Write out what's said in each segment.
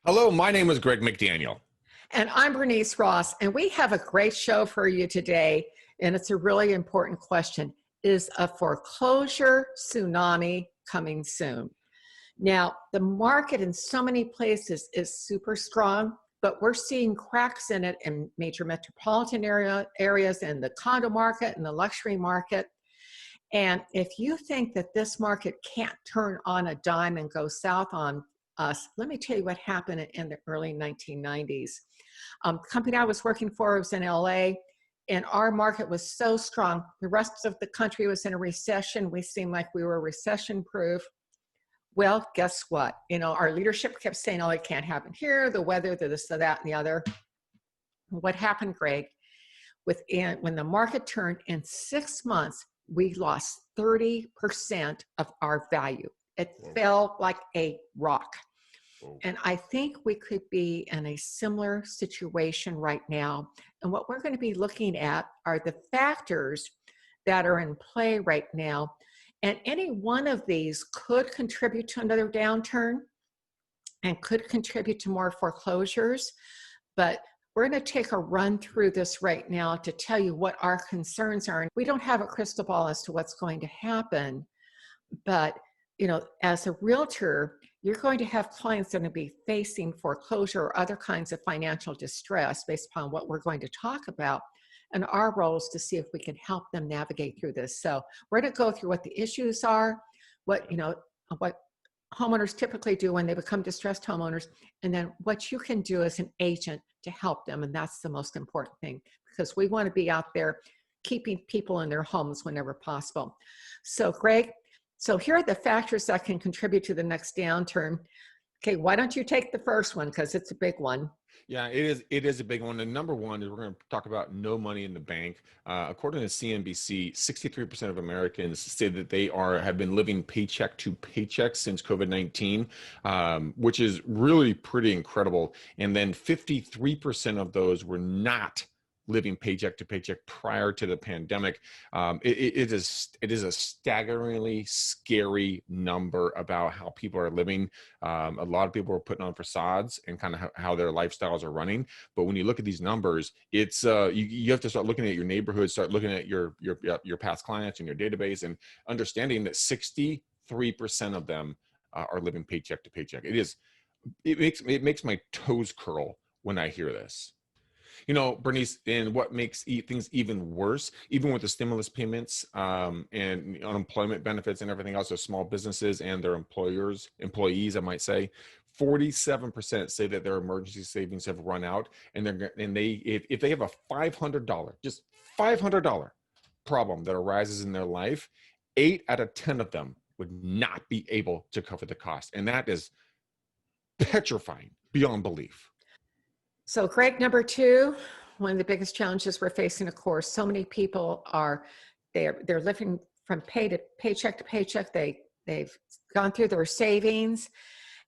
Hello, my name is Greg McDaniel. And I'm Bernice Ross, and we have a great show for you today, and it's a really important question. Is a foreclosure tsunami coming soon? Now, the market in so many places is super strong, but we're seeing cracks in it in major metropolitan areas, and the condo market and the luxury market. And if you think that this market can't turn on a dime and go south on us, let me tell you what happened in the early 1990s. The company I was working for was in LA, and our market was so strong. The rest of the country was in a recession. We seemed like we were recession proof. Well, guess what? Our leadership kept saying, oh, it can't happen here, the weather, the this, the that, and the other. What happened, Greg? When the market turned in 6 months, we lost 30% of our value. It fell like a rock. And I think we could be in a similar situation right now. And what we're going to be looking at are the factors that are in play right now. And any one of these could contribute to another downturn and could contribute to more foreclosures. But we're going to take a run through this right now to tell you what our concerns are. And we don't have a crystal ball as to what's going to happen. But, as a realtor, you're going to have clients that are going to be facing foreclosure or other kinds of financial distress based upon what we're going to talk about. And our role is to see if we can help them navigate through this. So we're going to go through what the issues are, what homeowners typically do when they become distressed homeowners, and then what you can do as an agent to help them. And that's the most important thing, because we want to be out there keeping people in their homes whenever possible. So Greg, here are the factors that can contribute to the next downturn. Okay, why don't you take the first one, because it's a big one. Yeah, it is a big one. And number one is we're going to talk about no money in the bank. According to CNBC, 63% of Americans say that they have been living paycheck to paycheck since COVID-19, which is really pretty incredible. And then 53% of those were not living paycheck to paycheck prior to the pandemic. It is a staggeringly scary number about how people are living. A lot of people are putting on facades and kind of how their lifestyles are running. But when you look at these numbers, it's you have to start looking at your neighborhood, start looking at your past clients and your database, and understanding that 63% of them are living paycheck to paycheck. It makes my toes curl when I hear this. Bernice, and what makes things even worse, even with the stimulus payments and unemployment benefits and everything else of small businesses and their employees, I might say, 47% say that their emergency savings have run out, and if they have a $500, just $500 problem that arises in their life, 8 out of 10 of them would not be able to cover the cost, and that is petrifying beyond belief. So Greg, number two, one of the biggest challenges we're facing, of course, so many people they're living from paycheck to paycheck. They've gone through their savings,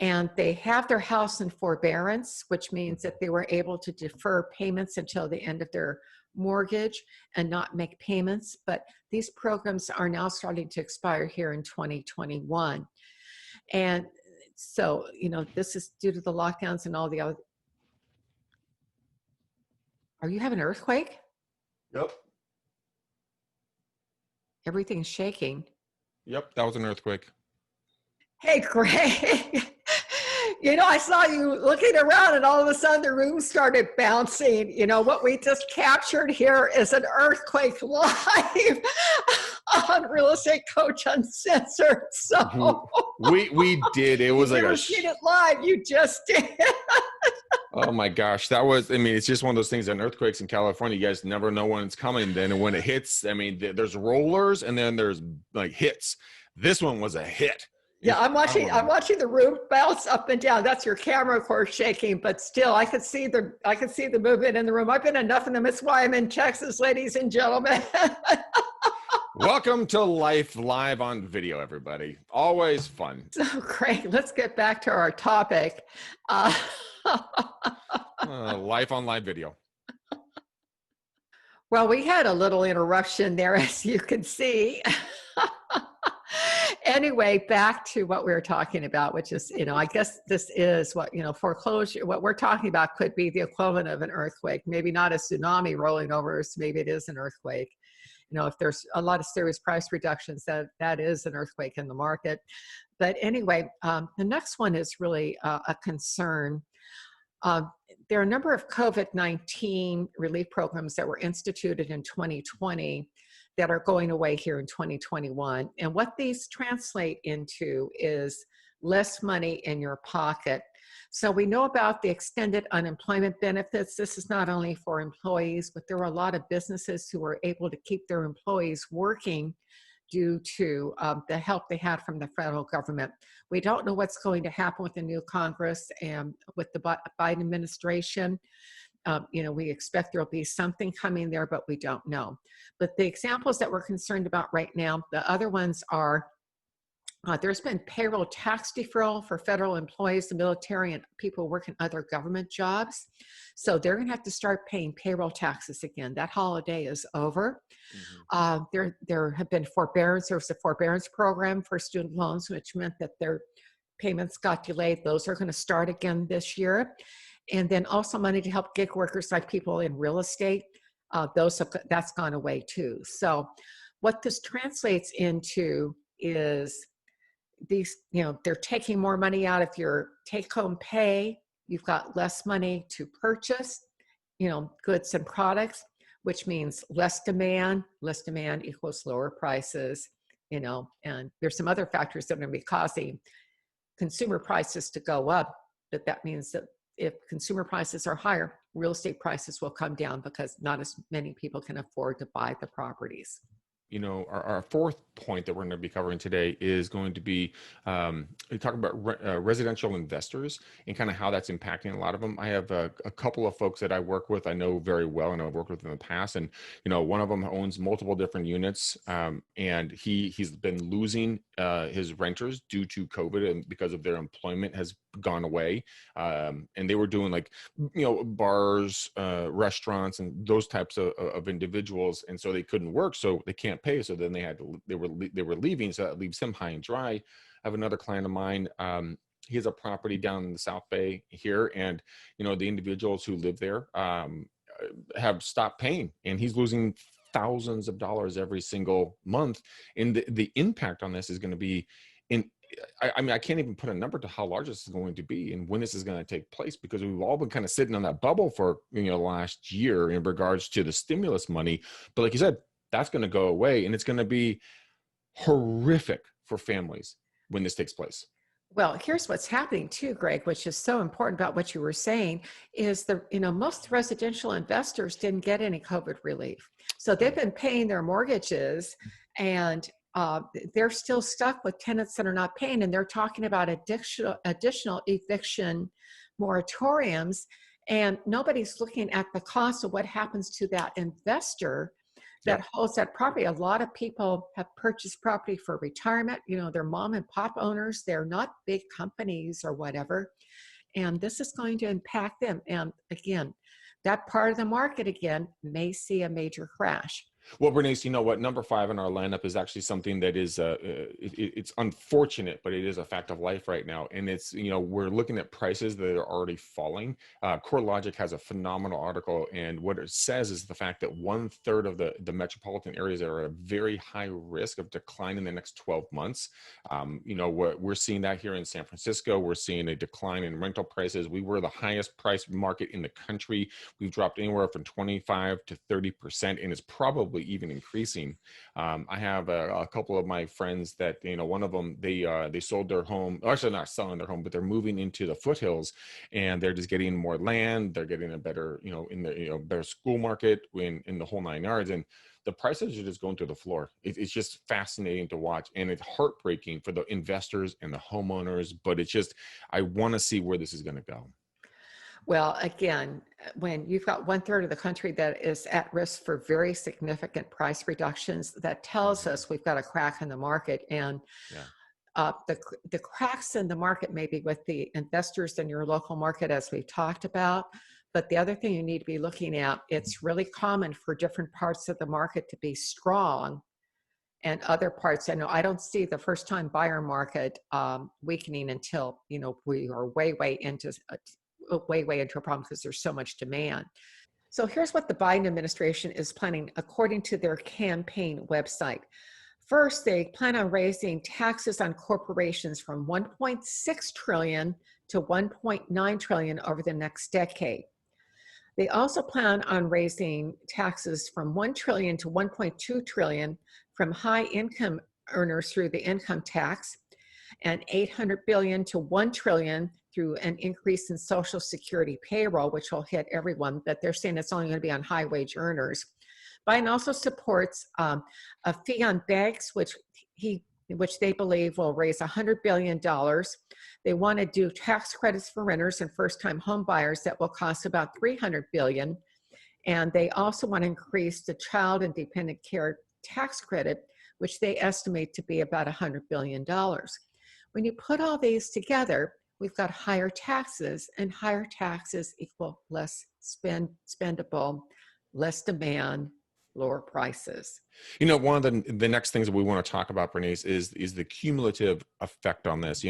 and they have their house in forbearance, which means that they were able to defer payments until the end of their mortgage and not make payments. But these programs are now starting to expire here in 2021. And so, this is due to the lockdowns and all the other. Are you having an earthquake? Yep. Everything's shaking. Yep, that was an earthquake. Hey, Greg. I saw you looking around, and all of a sudden the room started bouncing. What we just captured here is an earthquake live on Real Estate Coach Uncensored. So we did. It was like never seen it live. You just did. Oh my gosh, it's just one of those things. On earthquakes in California, you guys never know when it's coming. Then when it hits, there's rollers and then there's like hits. This one was a hit. Yeah, I'm watching the roof bounce up and down. That's your camera, of course, shaking, but still, I could see the movement in the room. I've been enough of them. It's why I'm in Texas, ladies and gentlemen. Welcome to Life Live on Video, everybody. Always fun. So great. Let's get back to our topic. Life on live video. Well, we had a little interruption there, as you can see. Anyway, back to what we were talking about, which is, I guess this is what, foreclosure, what we're talking about could be the equivalent of an earthquake, maybe not a tsunami rolling over us, maybe it is an earthquake. If there's a lot of serious price reductions, that is an earthquake in the market. But anyway, the next one is really a concern. There are a number of COVID-19 relief programs that were instituted in 2020 that are going away here in 2021. And what these translate into is less money in your pocket. So we know about the extended unemployment benefits. This is not only for employees, but there are a lot of businesses who are able to keep their employees working due to the help they had from the federal government. We don't know what's going to happen with the new Congress and with the Biden administration. We expect there'll be something coming there, but we don't know. But the examples that we're concerned about right now, the other ones are there's been payroll tax deferral for federal employees, the military, and people working other government jobs. So they're going to have to start paying payroll taxes again. That holiday is over. There have been forbearance. There was a forbearance program for student loans, which meant that their payments got delayed. Those are going to start again this year. And then also money to help gig workers like people in real estate. That's gone away too. So what this translates into is these, they're taking more money out of your take-home pay. You've got less money to purchase, goods and products, which means less demand. Less demand equals lower prices, and there's some other factors that are going to be causing consumer prices to go up. But that means that if consumer prices are higher, real estate prices will come down because not as many people can afford to buy the properties. Our fourth point that we're going to be covering today is going to be we talk about residential investors and kind of how that's impacting a lot of them. I have a couple of folks that I work with, I know very well, and I've worked with in the past. And, one of them owns multiple different units, and he's been losing his renters due to COVID and because of their employment has gone away. And they were doing bars, restaurants, and those types of individuals. And so they couldn't work, so they can't pay. So then they were leaving. So that leaves him high and dry. I have another client of mine. He has a property down in the South Bay here, and the individuals who live there have stopped paying, and he's losing thousands of dollars every single month. And the impact on this is going to be I can't even put a number to how large this is going to be and when this is going to take place, because we've all been kind of sitting on that bubble for last year in regards to the stimulus money. But like you said, that's going to go away, and it's going to be horrific for families when this takes place. Well, here's what's happening too, Greg, which is so important about what you were saying, is most residential investors didn't get any COVID relief. So they've been paying their mortgages, and they're still stuck with tenants that are not paying, and they're talking about additional eviction moratoriums, and nobody's looking at the cost of what happens to that investor that holds that property. A lot of people have purchased property for retirement. They're mom and pop owners. They're not big companies or whatever. And this is going to impact them. And again, that part of the market again may see a major crash. Well, Bernice, number 5 in our lineup is actually something that is, it's unfortunate, but it is a fact of life right now. And it's, we're looking at prices that are already falling. CoreLogic has a phenomenal article, and what it says is the fact that 1/3 of the metropolitan areas are at a very high risk of decline in the next 12 months. We're seeing that here in San Francisco. We're seeing a decline in rental prices. We were the highest price market in the country. We've dropped anywhere from 25 to 30%, and it's probably even increasing. I have a couple of my friends that, one of them, they sold their home, actually not selling their home, but they're moving into the foothills, and they're just getting more land. They're getting a better, in the, better school market in the whole 9 yards. And the prices are just going through the floor. It's just fascinating to watch, and it's heartbreaking for the investors and the homeowners, but it's just, I want to see where this is going to go. Well, again, when you've got 1/3 of the country that is at risk for very significant price reductions, that tells us we've got a crack in the market. And the cracks in the market may be with the investors in your local market, as we talked about. But the other thing you need to be looking at, it's really common for different parts of the market to be strong and other parts. I know I don't see the first time buyer market weakening until, we are way into a problem because there's so much demand. So here's what the Biden administration is planning according to their campaign website. First, they plan on raising taxes on corporations from 1.6 trillion to 1.9 trillion over the next decade. They also plan on raising taxes from 1 trillion to 1.2 trillion from high income earners through the income tax, and 800 billion to 1 trillion through an increase in Social Security payroll, which will hit everyone, but they're saying it's only going to be on high wage earners. Biden also supports a fee on banks, which they believe will raise $100 billion. They want to do tax credits for renters and first-time home buyers that will cost about $300 billion. And they also want to increase the child and dependent care tax credit, which they estimate to be about $100 billion. When you put all these together, we've got higher taxes, and higher taxes equal less spendable, less demand, lower prices. One of the next things that we want to talk about, Bernice, is the cumulative effect on this.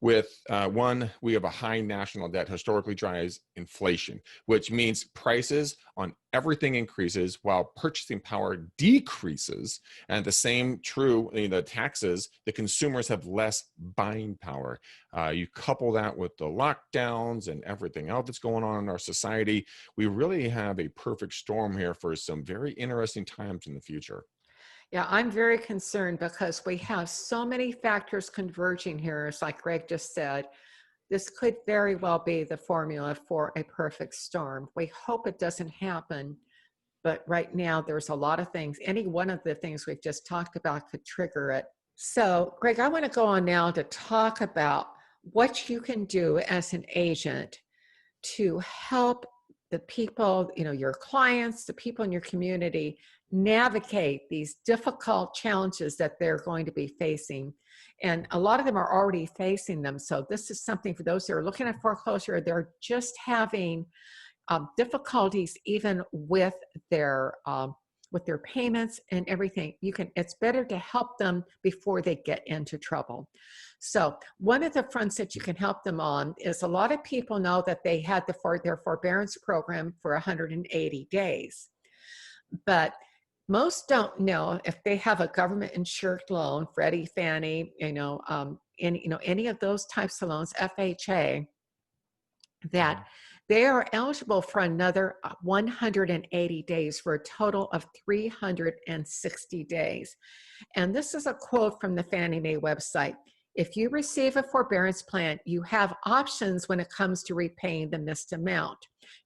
With one, we have a high national debt historically drives inflation, which means prices on everything increases while purchasing power decreases. And the same true, the taxes, the consumers have less buying power. You couple that with the lockdowns and everything else that's going on in our society, we really have a perfect storm here for some very interesting times in the future. Yeah, I'm very concerned because we have so many factors converging here. It's like Greg just said, this could very well be the formula for a perfect storm. We hope it doesn't happen, but right now there's a lot of things. Any one of the things we've just talked about could trigger it. So, Greg, I want to go on now to talk about what you can do as an agent to help the people, your clients, the people in your community navigate these difficult challenges that they're going to be facing. And a lot of them are already facing them. So this is something for those that are looking at foreclosure, they're just having difficulties even with their payments and everything. It's better to help them before they get into trouble. So one of the fronts that you can help them on is a lot of people know that they had their forbearance program for 180 days. But most don't know if they have a government insured loan, Freddie, Fannie, any of those types of loans, FHA, that they are eligible for another 180 days for a total of 360 days. And this is a quote from the Fannie Mae website. If you receive a forbearance plan, you have options when it comes to repaying the missed amount.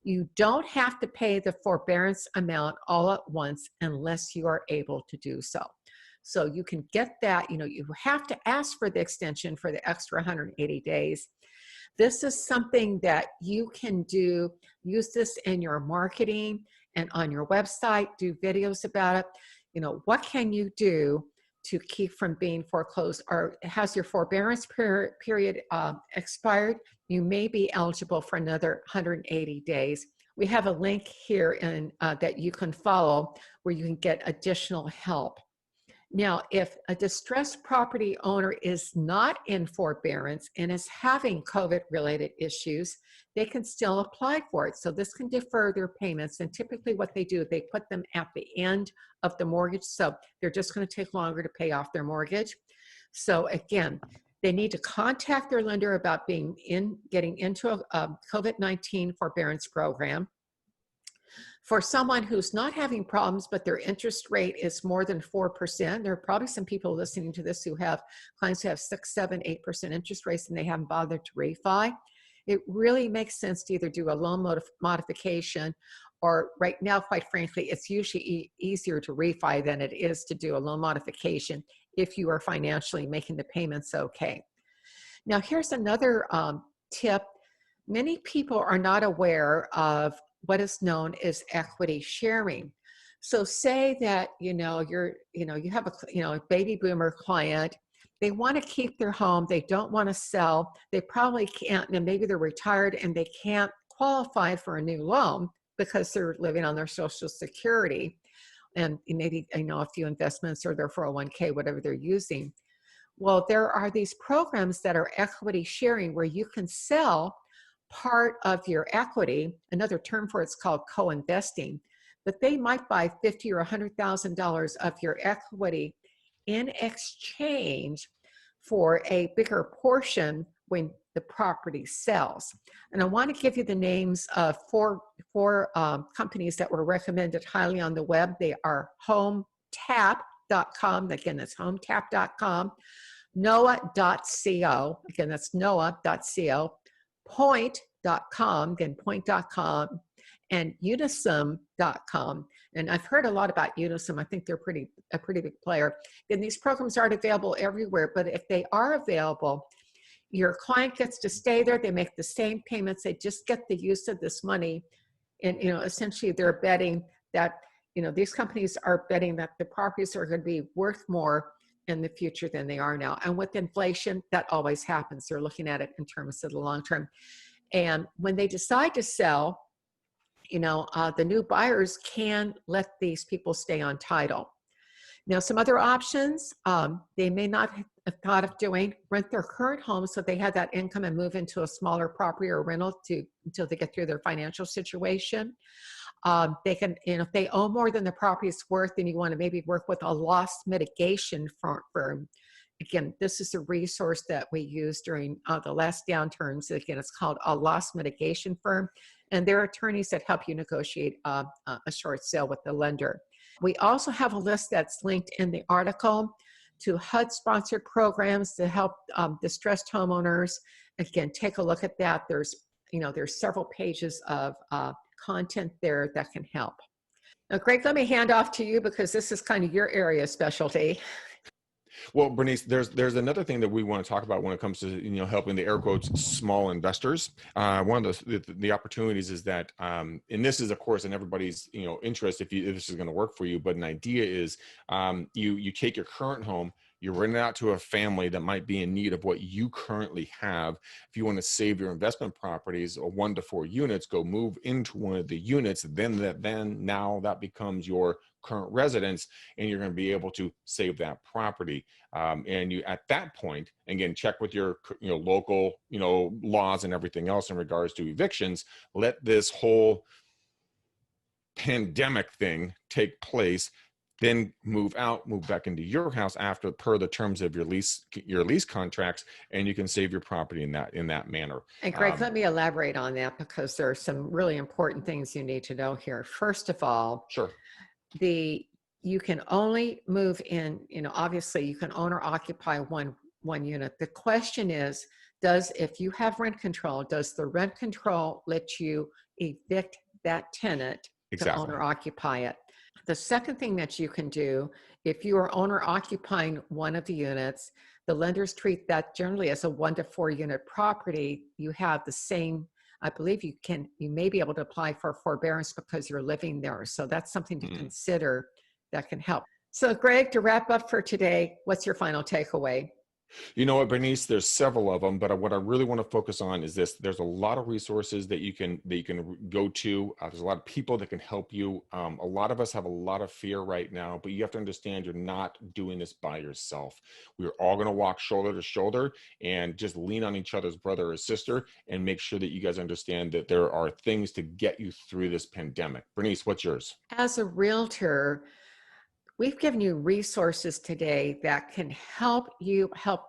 You don't have to pay the forbearance amount all at once unless you are able to do so. So you can get that, you have to ask for the extension for the extra 180 days. This is something that you can do, use this in your marketing and on your website, do videos about it. What can you do to keep from being foreclosed? Or has your forbearance period expired? You may be eligible for another 180 days. We have a link here that you can follow where you can get additional help. Now, if a distressed property owner is not in forbearance and is having COVID-related issues, they can still apply for it. So this can defer their payments. And typically what they do, they put them at the end of the mortgage. So they're just going to take longer to pay off their mortgage. So again, they need to contact their lender about getting into a COVID-19 forbearance program. For someone who's not having problems, but their interest rate is more than 4%, there are probably some people listening to this who have clients who have 6, 7, 8% interest rates and they haven't bothered to refi. It really makes sense to either do a loan modification, or right now, quite frankly, it's usually easier to refi than it is to do a loan modification if you are financially making the payments okay. Now, here's another tip. Many people are not aware of what is known as equity sharing. So say that, you have a baby boomer client, they want to keep their home, they don't want to sell, they probably can't, and maybe they're retired and they can't qualify for a new loan because they're living on their Social Security. and maybe, a few investments or their 401k, whatever they're using. Well, there are these programs that are equity sharing where you can sell part of your equity. Another term for it's called co-investing, but they might buy $50,000 or $100,000 of your equity in exchange for a bigger portion when the property sells. And I want to give you the names of four companies that were recommended highly on the web. They are HomeTap.com. Again, that's HomeTap.com. Noah.co. Again, that's Noah.co. Point.com. Again, Point.com. And Unisum.com. And I've heard a lot about Unisum. I think they're a pretty big player. And these programs aren't available everywhere, but if they are available, your client gets to stay there. They make the same payments. They just get the use of this money. And, essentially they're betting that, these companies are betting that the properties are going to be worth more in the future than they are now. And with inflation, that always happens. They're looking at it in terms of the long term. And when they decide to sell, the new buyers can let these people stay on title. Now, some other options they may not have thought of doing: rent their current home so they have that income and move into a smaller property or rental until they get through their financial situation. They can, if they owe more than the property is worth, then you want to maybe work with a loss mitigation firm. Again, this is a resource that we used during the last downturns. Again, it's called a loss mitigation firm, and they're attorneys that help you negotiate a short sale with the lender. We also have a list that's linked in the article to HUD-sponsored programs to help distressed homeowners. Again, take a look at that. There's several pages of content there that can help. Now, Greg, let me hand off to you because this is kind of your area of specialty. Well, Bernice, there's another thing that we want to talk about when it comes to helping the air quotes small investors. One of the opportunities is that, and this is of course in everybody's interest if this is going to work for you. But an idea is you take your current home, you rent it out to a family that might be in need of what you currently have. If you want to save your investment properties or 1 to 4 units, go move into one of the units. Then now that becomes your current residence, and you're going to be able to save that property. And you, at that point, again, check with your local laws and everything else in regards to evictions. Let this whole pandemic thing take place. Then move back into your house per the terms of your lease contracts, and you can save your property in that manner. And Greg, let me elaborate on that because there are some really important things you need to know here. First of all, sure, you can only move in. Obviously, you can own or occupy one unit. The question is, if you have rent control, does the rent control let you evict that tenant to own or occupy it? The second thing that you can do, if you are owner occupying one of the units, the lenders treat that generally as a 1 to 4 unit property. You have the same, I believe you may be able to apply for forbearance because you're living there. So that's something to consider that can help. So Greg, to wrap up for today, what's your final takeaway? You know what, Bernice, there's several of them, but what I really want to focus on is this. There's a lot of resources that you can go to. There's a lot of people that can help you. A lot of us have a lot of fear right now, but you have to understand you're not doing this by yourself. We're all going to walk shoulder to shoulder and just lean on each other's brother or sister and make sure that you guys understand that there are things to get you through this pandemic. Bernice, what's yours? As a realtor, we've given you resources today that can help you help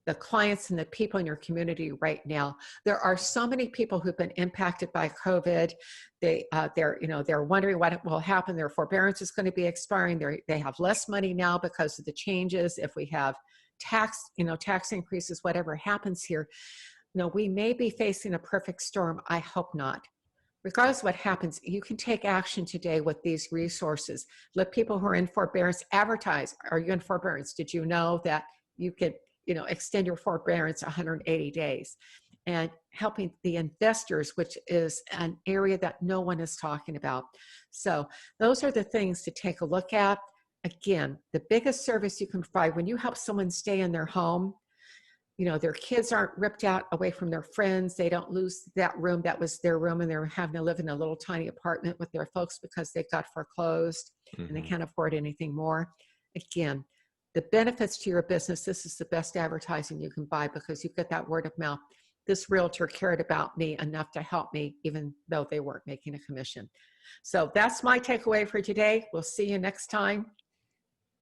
the clients and the people in your community right now. There are so many people who've been impacted by COVID. They're wondering what will happen. Their forbearance is going to be expiring. They have less money now because of the changes. If we have tax increases, whatever happens here, we may be facing a perfect storm. I hope not. Regardless of what happens, you can take action today with these resources. Let people who are in forbearance advertise. Are you in forbearance? Did you know that you could, extend your forbearance 180 days? And helping the investors, which is an area that no one is talking about. So those are the things to take a look at. Again, the biggest service you can provide when you help someone stay in their home, their kids aren't ripped out away from their friends. They don't lose that room that was their room, and they're having to live in a little tiny apartment with their folks because they got foreclosed and they can't afford anything more. Again, the benefits to your business, this is the best advertising you can buy because you get that word of mouth. This realtor cared about me enough to help me, even though they weren't making a commission. So that's my takeaway for today. We'll see you next time.